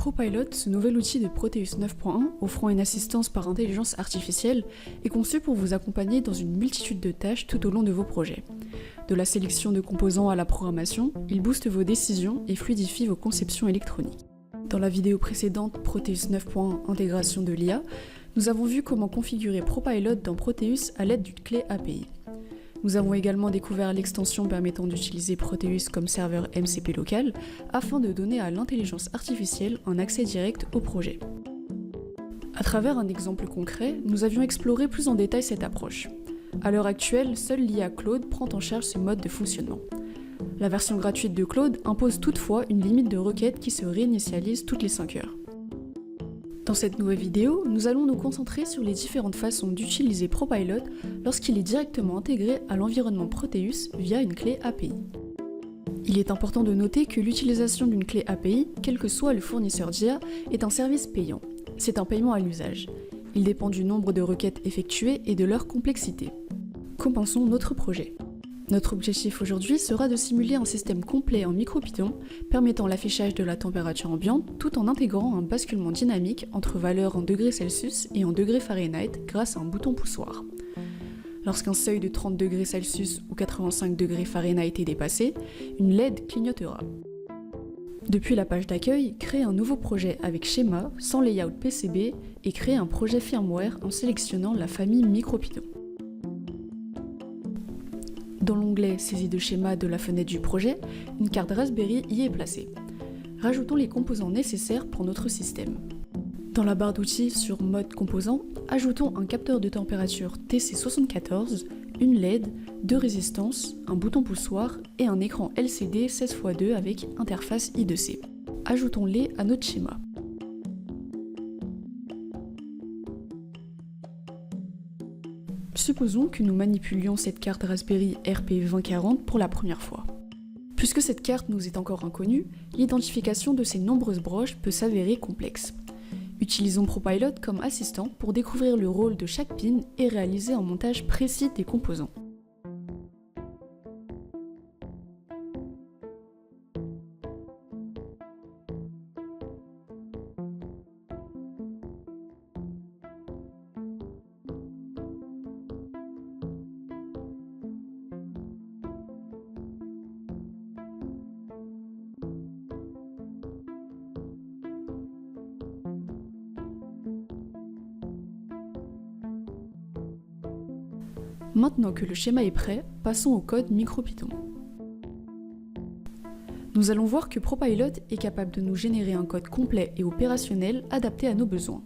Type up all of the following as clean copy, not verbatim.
ProPilot, ce nouvel outil de Proteus 9.1 offrant une assistance par intelligence artificielle, est conçu pour vous accompagner dans une multitude de tâches tout au long de vos projets. De la sélection de composants à la programmation, il booste vos décisions et fluidifie vos conceptions électroniques. Dans la vidéo précédente Proteus 9.1 Intégration de l'IA, nous avons vu comment configurer ProPilot dans Proteus à l'aide d'une clé API. Nous avons également découvert l'extension permettant d'utiliser Proteus comme serveur MCP local afin de donner à l'intelligence artificielle un accès direct au projet. À travers un exemple concret, nous avions exploré plus en détail cette approche. À l'heure actuelle, seule l'IA Claude prend en charge ce mode de fonctionnement. La version gratuite de Claude impose toutefois une limite de requêtes qui se réinitialise toutes les 5 heures. Dans cette nouvelle vidéo, nous allons nous concentrer sur les différentes façons d'utiliser ProPilot lorsqu'il est directement intégré à l'environnement Proteus via une clé API. Il est important de noter que l'utilisation d'une clé API, quel que soit le fournisseur d'IA, est un service payant. C'est un paiement à l'usage. Il dépend du nombre de requêtes effectuées et de leur complexité. Commençons notre projet. Notre objectif aujourd'hui sera de simuler un système complet en MicroPython permettant l'affichage de la température ambiante tout en intégrant un basculement dynamique entre valeurs en degrés Celsius et en degrés Fahrenheit grâce à un bouton poussoir. Lorsqu'un seuil de 30 degrés Celsius ou 85 degrés Fahrenheit est dépassé, une LED clignotera. Depuis la page d'accueil, créez un nouveau projet avec schéma, sans layout PCB et créez un projet firmware en sélectionnant la famille MicroPython. Dans l'onglet Saisie de schéma de la fenêtre du projet, une carte Raspberry y est placée. Rajoutons les composants nécessaires pour notre système. Dans la barre d'outils sur Mode composants, ajoutons un capteur de température TC74, une LED, 2 résistances, un bouton poussoir et un écran LCD 16x2 avec interface I2C. Ajoutons-les à notre schéma. Supposons que nous manipulions cette carte Raspberry RP2040 pour la première fois. Puisque cette carte nous est encore inconnue, l'identification de ces nombreuses broches peut s'avérer complexe. Utilisons ProPilot comme assistant pour découvrir le rôle de chaque pin et réaliser un montage précis des composants. Maintenant que le schéma est prêt, passons au code MicroPython. Nous allons voir que ProPilot est capable de nous générer un code complet et opérationnel adapté à nos besoins.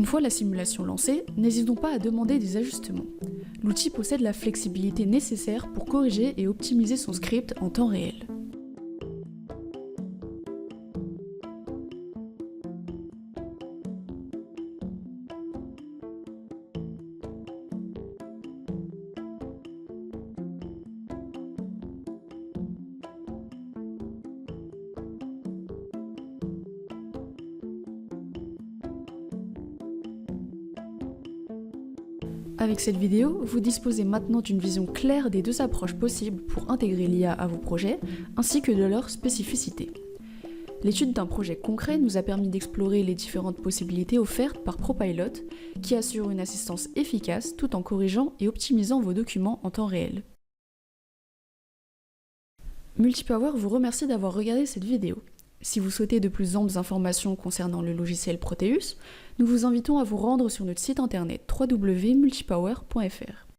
Une fois la simulation lancée, n'hésitons pas à demander des ajustements. L'outil possède la flexibilité nécessaire pour corriger et optimiser son script en temps réel. Avec cette vidéo, vous disposez maintenant d'une vision claire des deux approches possibles pour intégrer l'IA à vos projets, ainsi que de leurs spécificités. L'étude d'un projet concret nous a permis d'explorer les différentes possibilités offertes par ProPilot, qui assure une assistance efficace tout en corrigeant et optimisant vos documents en temps réel. Multipower vous remercie d'avoir regardé cette vidéo. Si vous souhaitez de plus amples informations concernant le logiciel Proteus, nous vous invitons à vous rendre sur notre site internet www.multipower.fr.